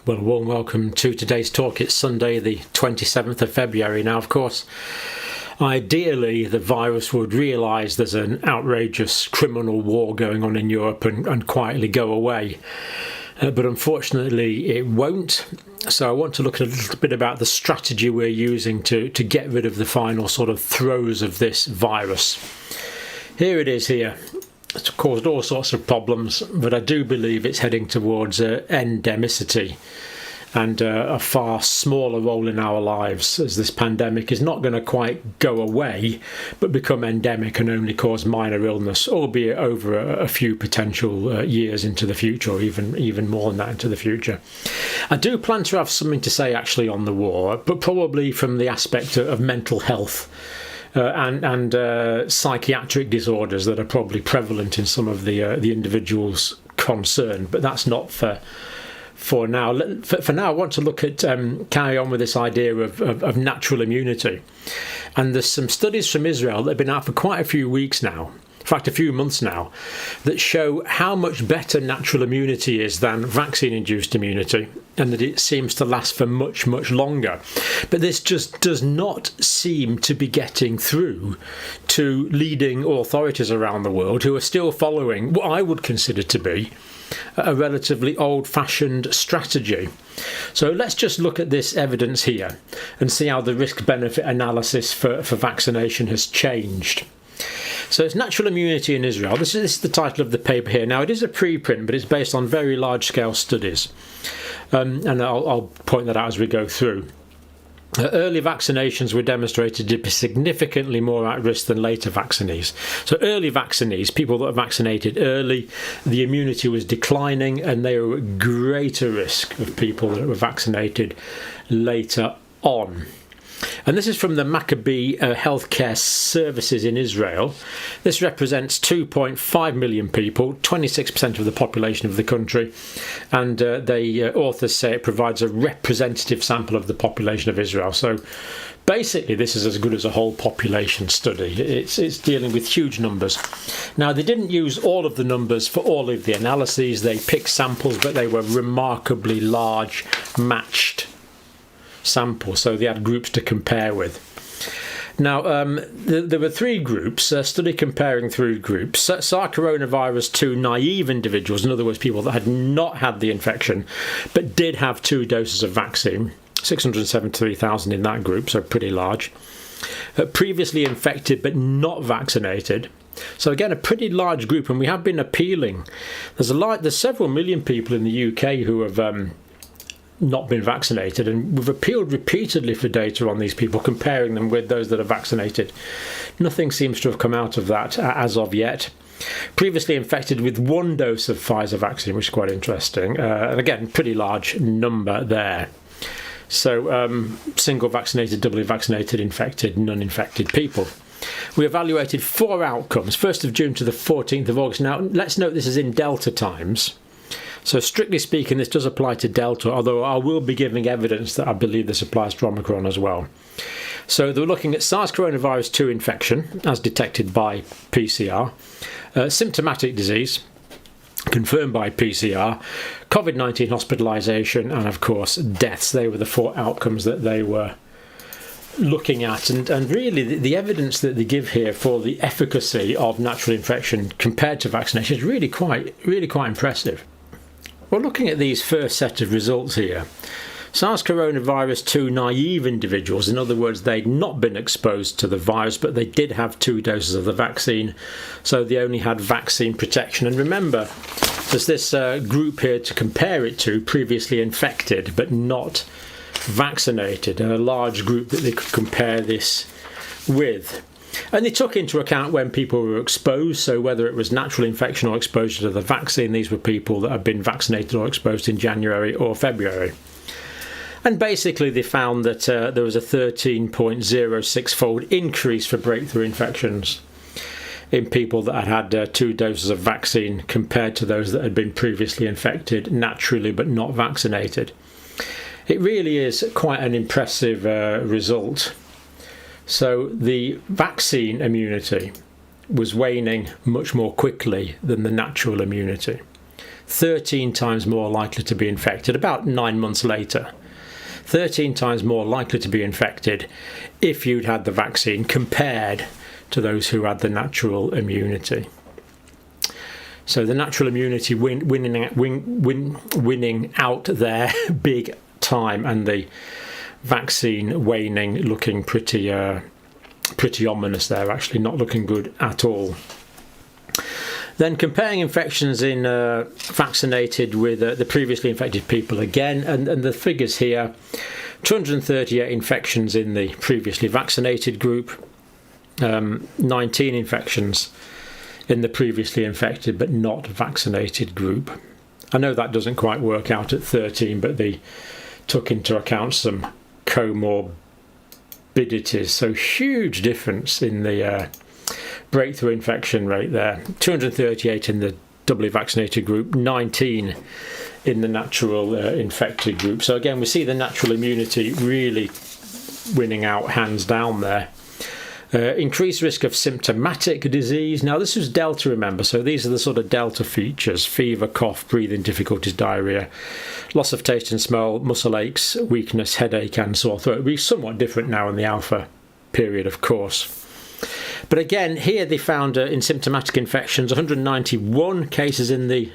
Well, warm welcome to today's talk. It's Sunday, the 27th of February. Now, of course, ideally, the virus would realise there's an outrageous criminal war going on in Europe and quietly go away. But unfortunately, it won't. So I want to look at a little bit about the strategy we're using to get rid of the final sort of throes of this virus. Here it is here. It's caused all sorts of problems, but I do believe it's heading towards endemicity and a far smaller role in our lives, as this pandemic is not going to quite go away, but become endemic and only cause minor illness, albeit over a few potential years into the future, or even more than that into the future. I do plan to have something to say actually on the war, but probably from the aspect of mental health. And psychiatric disorders that are probably prevalent in some of the individuals concerned, but that's not for now. For now, I want to look at carry on with this idea of natural immunity, and there's some studies from Israel that have been out for quite a few weeks now. In fact, a few months now, that show how much better natural immunity is than vaccine-induced immunity, and that it seems to last for much, much longer. But this just does not seem to be getting through to leading authorities around the world who are still following what I would consider to be a relatively old-fashioned strategy. So let's just look at this evidence here and see how the risk-benefit analysis for vaccination has changed. So it's natural immunity in Israel. This is the title of the paper here. Now, it is a preprint, but it's based on very large-scale studies. And I'll point that out as we go through. Early vaccinations were demonstrated to be significantly more at risk than later vaccinees. So early vaccinees, people that were vaccinated early, the immunity was declining, and they were at greater risk of people that were vaccinated later on. And this is from the Maccabee Healthcare Services in Israel. This represents 2.5 million people, 26% of the population of the country, and the authors say it provides a representative sample of the population of Israel. So basically this is as good as a whole population study. It's dealing with huge numbers. Now, they didn't use all of the numbers for all of the analyses. They picked samples, but they were remarkably large, matched sample, so they had groups to compare with. Now, there were three groups, a study comparing three groups. SARS coronavirus 2 naive individuals, in other words, people that had not had the infection but did have 2 doses of vaccine, 673,000 in that group, so pretty large. Previously infected but not vaccinated. So again, a pretty large group, and we have been appealing. There's several million people in the UK who have not been vaccinated, and we've appealed repeatedly for data on these people, comparing them with those that are vaccinated. Nothing seems to have come out of that as of yet. Previously infected with 1 dose of Pfizer vaccine, which is quite interesting, and again, pretty large number there. So single vaccinated, doubly vaccinated, infected, non-infected people. We evaluated 4 outcomes, 1st of June to the 14th of August. Now, let's note this is in Delta times. So strictly speaking, this does apply to Delta, although I will be giving evidence that I believe this applies to Omicron as well. So they were looking at SARS coronavirus 2 infection, as detected by PCR, symptomatic disease, confirmed by PCR, COVID-19 hospitalisation, and of course deaths. They were the 4 outcomes that they were looking at, and really the evidence that they give here for the efficacy of natural infection compared to vaccination is really quite impressive. Well, looking at these first set of results here, SARS coronavirus 2 naive individuals, in other words, they'd not been exposed to the virus, but they did have 2 doses of the vaccine, so they only had vaccine protection. And remember, there's this group here to compare it to, previously infected but not vaccinated, and a large group that they could compare this with. And they took into account when people were exposed, so whether it was natural infection or exposure to the vaccine, these were people that had been vaccinated or exposed in January or February. And basically they found that there was a 13.06-fold increase for breakthrough infections in people that had had 2 doses of vaccine compared to those that had been previously infected naturally but not vaccinated. It really is quite an impressive result. So the vaccine immunity was waning much more quickly than the natural immunity. 13 times more likely to be infected about 9 months later. 13 times more likely to be infected if you'd had the vaccine compared to those who had the natural immunity. So the natural immunity winning out there big time, and the vaccine waning looking pretty ominous there, actually not looking good at all. Then comparing infections in vaccinated with the previously infected people again, and the figures here, 238 infections in the previously vaccinated group, 19 infections in the previously infected but not vaccinated group. I know that doesn't quite work out at 13, but they took into account some comorbidities, so huge difference in the breakthrough infection rate there. 238 in the doubly vaccinated group, 19 in the natural infected group. So again, we see the natural immunity really winning out hands down there. Increased risk of symptomatic disease. Now this was Delta, remember, so these are the sort of Delta features: fever, cough, breathing difficulties, diarrhea, loss of taste and smell, muscle aches, weakness, headache and sore throat. It'll be somewhat different now in the alpha period, of course. But again, here they found in symptomatic infections 191 cases in the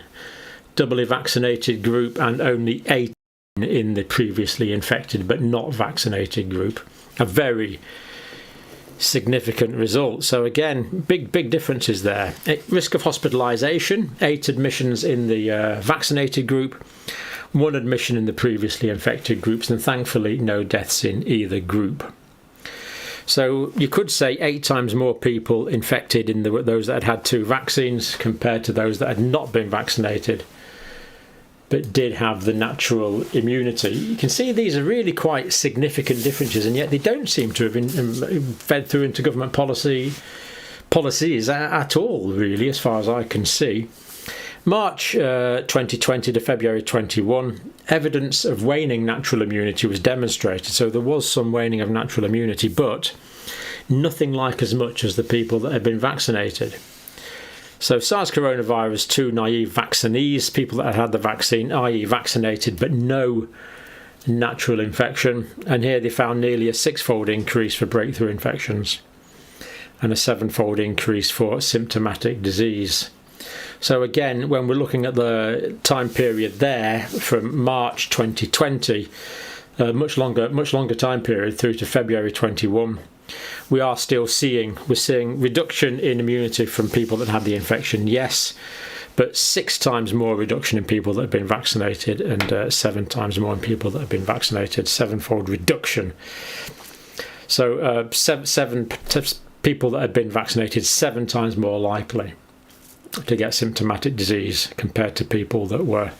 doubly vaccinated group and only 8 in the previously infected but not vaccinated group. A very significant result. So again, big differences there. Risk of hospitalisation, 8 admissions in the vaccinated group, 1 admission in the previously infected groups, and thankfully no deaths in either group. So you could say 8 times more people infected in those that had 2 vaccines compared to those that had not been vaccinated but did have the natural immunity. You can see these are really quite significant differences, and yet they don't seem to have been fed through into government policies at all, really, as far as I can see. March 2020 to February 21, evidence of waning natural immunity was demonstrated. So there was some waning of natural immunity, but nothing like as much as the people that had been vaccinated. So SARS coronavirus 2 naive vaccinees, people that had the vaccine, i.e. vaccinated but no natural infection, and here they found nearly a 6-fold increase for breakthrough infections and a 7-fold increase for symptomatic disease. So again, when we're looking at the time period there from March 2020, much longer time period through to February 21, we're seeing reduction in immunity from people that had the infection, yes, but 6 times more reduction in people that have been vaccinated, and 7 times more in people that have been vaccinated, 7-fold reduction. So 7 people that had been vaccinated, 7 times more likely to get symptomatic disease compared to people that were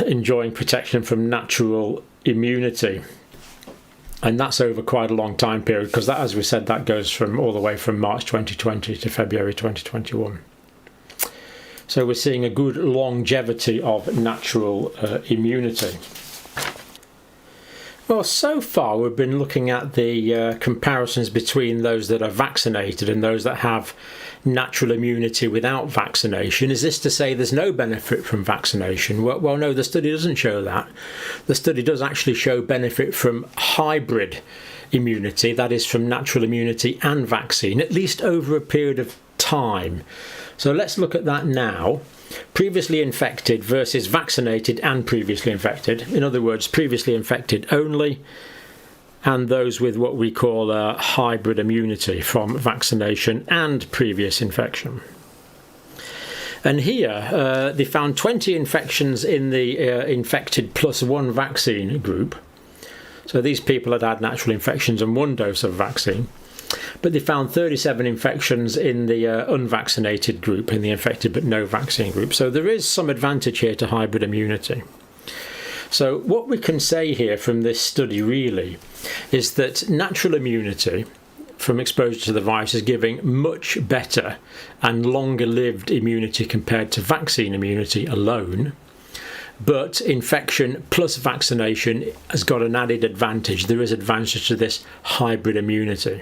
enjoying protection from natural immunity. And that's over quite a long time period, because that, as we said, that goes from all the way from March 2020 to February 2021. So we're seeing a good longevity of natural immunity. Well, so far we've been looking at the comparisons between those that are vaccinated and those that have natural immunity without vaccination. Is this to say there's no benefit from vaccination? Well, no, the study doesn't show that. The study does actually show benefit from hybrid immunity, that is from natural immunity and vaccine, at least over a period of time. So let's look at that now. Previously infected versus vaccinated and previously infected. In other words, previously infected only, and those with what we call a hybrid immunity from vaccination and previous infection. And here they found 20 infections in the infected plus 1 vaccine group. So these people had natural infections and 1 dose of vaccine. But they found 37 infections in the unvaccinated group, in the infected but no vaccine group. So there is some advantage here to hybrid immunity. So what we can say here from this study really is that natural immunity from exposure to the virus is giving much better and longer lived immunity compared to vaccine immunity alone. But infection plus vaccination has got an added advantage. There is advantage to this hybrid immunity.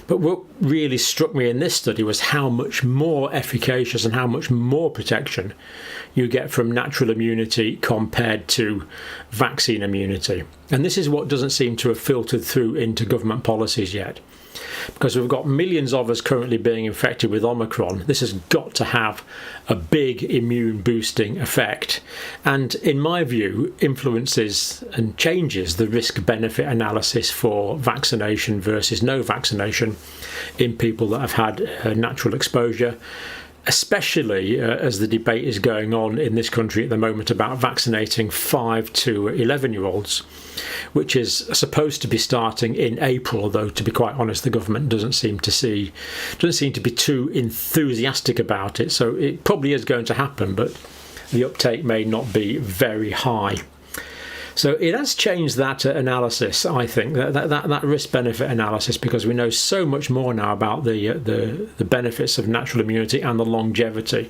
But what really struck me in this study was how much more efficacious and how much more protection you get from natural immunity compared to vaccine immunity. And this is what doesn't seem to have filtered through into government policies yet. Because we've got millions of us currently being infected with Omicron, this has got to have a big immune boosting effect. And in my view, influences and changes the risk-benefit analysis for vaccination versus no vaccination in people that have had natural exposure, especially as the debate is going on in this country at the moment about vaccinating 5 to 11-year-olds, which is supposed to be starting in April, though to be quite honest the government doesn't seem to be too enthusiastic about it. So it probably is going to happen, but the uptake may not be very high. So it has changed that analysis, I think, that risk-benefit analysis, because we know so much more now about the benefits of natural immunity and the longevity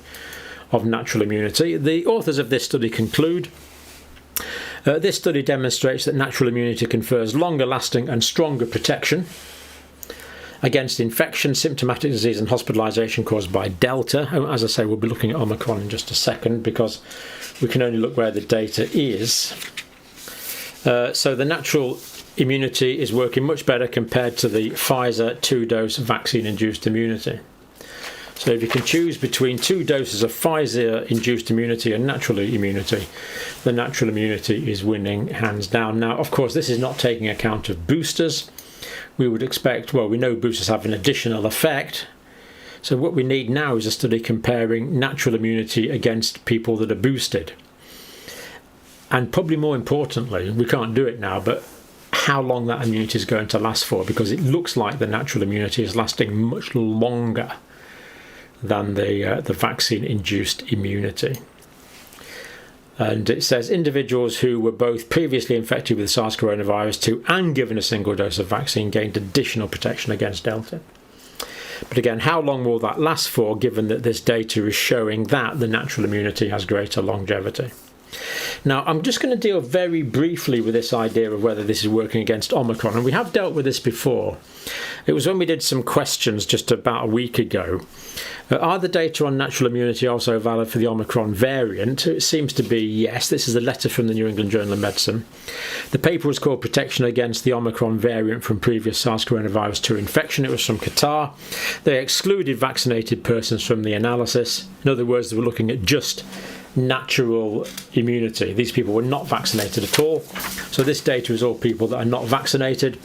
of natural immunity. The authors of this study conclude, this study demonstrates that natural immunity confers longer-lasting and stronger protection against infection, symptomatic disease and hospitalisation caused by Delta. As I say, we'll be looking at Omicron in just a second because we can only look where the data is. So the natural immunity is working much better compared to the Pfizer 2-dose vaccine-induced immunity. So if you can choose between 2 doses of Pfizer-induced immunity and natural immunity, the natural immunity is winning hands down. Now, of course, this is not taking account of boosters. We would expect, well, we know boosters have an additional effect. So what we need now is a study comparing natural immunity against people that are boosted. And probably more importantly, we can't do it now, but how long that immunity is going to last for, because it looks like the natural immunity is lasting much longer than the vaccine-induced immunity. And it says individuals who were both previously infected with SARS coronavirus 2 and given a single dose of vaccine gained additional protection against Delta. But again, how long will that last for, given that this data is showing that the natural immunity has greater longevity? Now, I'm just going to deal very briefly with this idea of whether this is working against Omicron, and we have dealt with this before. It was when we did some questions just about a week ago. Are the data on natural immunity also valid for the Omicron variant? It seems to be yes. This is a letter from the New England Journal of Medicine. The paper was called Protection Against the Omicron Variant from Previous SARS coronavirus 2 Infection. It was from Qatar. They excluded vaccinated persons from the analysis. In other words, they were looking at just natural immunity. These people were not vaccinated at all. So this data is all people that are not vaccinated.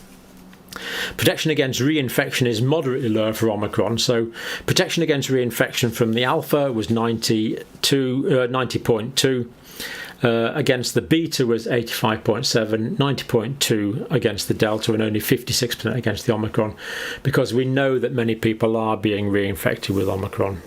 Protection against reinfection is moderately lower for Omicron. So protection against reinfection from the Alpha was 90.2. Against the Beta was 85.7, 90.2 against the Delta, and only 56% against the Omicron, because we know that many people are being reinfected with Omicron.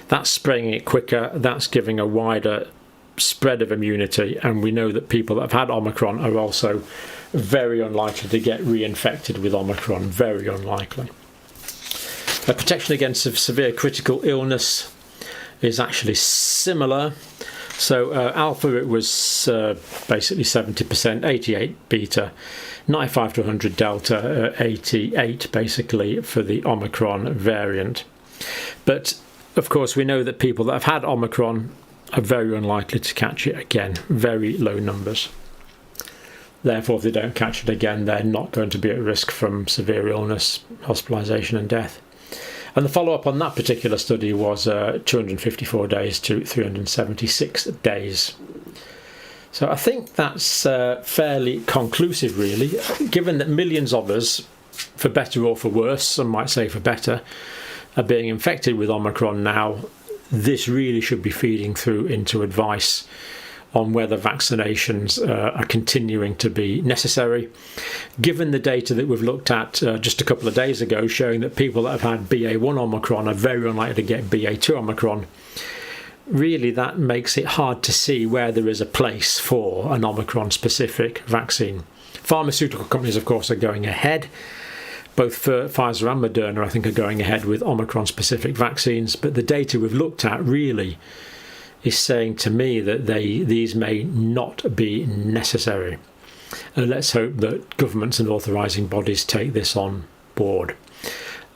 That's spraying it quicker, that's giving a wider spread of immunity, and we know that people that have had Omicron are also very unlikely to get reinfected with Omicron, very unlikely. Protection against severe critical illness is actually similar. So Alpha, it was basically 70%, 88 Beta, 95 to 100 Delta, 88 basically for the Omicron variant. But of course, we know that people that have had Omicron are very unlikely to catch it again, very low numbers. Therefore, if they don't catch it again, they're not going to be at risk from severe illness, hospitalisation and death. And the follow-up on that particular study was 254 days to 376 days. So I think that's fairly conclusive, really, given that millions of us, for better or for worse, some might say for better, are being infected with Omicron now. This really should be feeding through into advice on whether vaccinations are continuing to be necessary. Given the data that we've looked at just a couple of days ago, showing that people that have had BA1 Omicron are very unlikely to get BA2 Omicron, really that makes it hard to see where there is a place for an Omicron-specific vaccine. Pharmaceutical companies, of course, are going ahead. Both Pfizer and Moderna, I think, are going ahead with Omicron-specific vaccines, but the data we've looked at really is saying to me that these may not be necessary. And let's hope that governments and authorising bodies take this on board.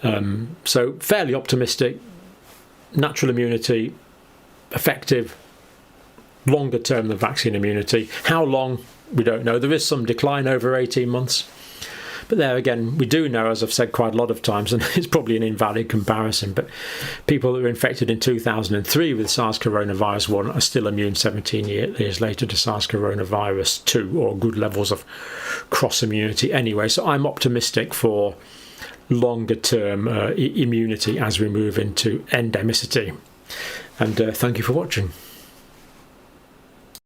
So fairly optimistic. Natural immunity, effective, longer term than vaccine immunity. How long, we don't know. There is some decline over 18 months. But there again, we do know, as I've said quite a lot of times, and it's probably an invalid comparison, but people that were infected in 2003 with SARS coronavirus 1 are still immune 17 years later to SARS coronavirus 2, or good levels of cross immunity anyway. So I'm optimistic for longer term immunity as we move into endemicity. And thank you for watching.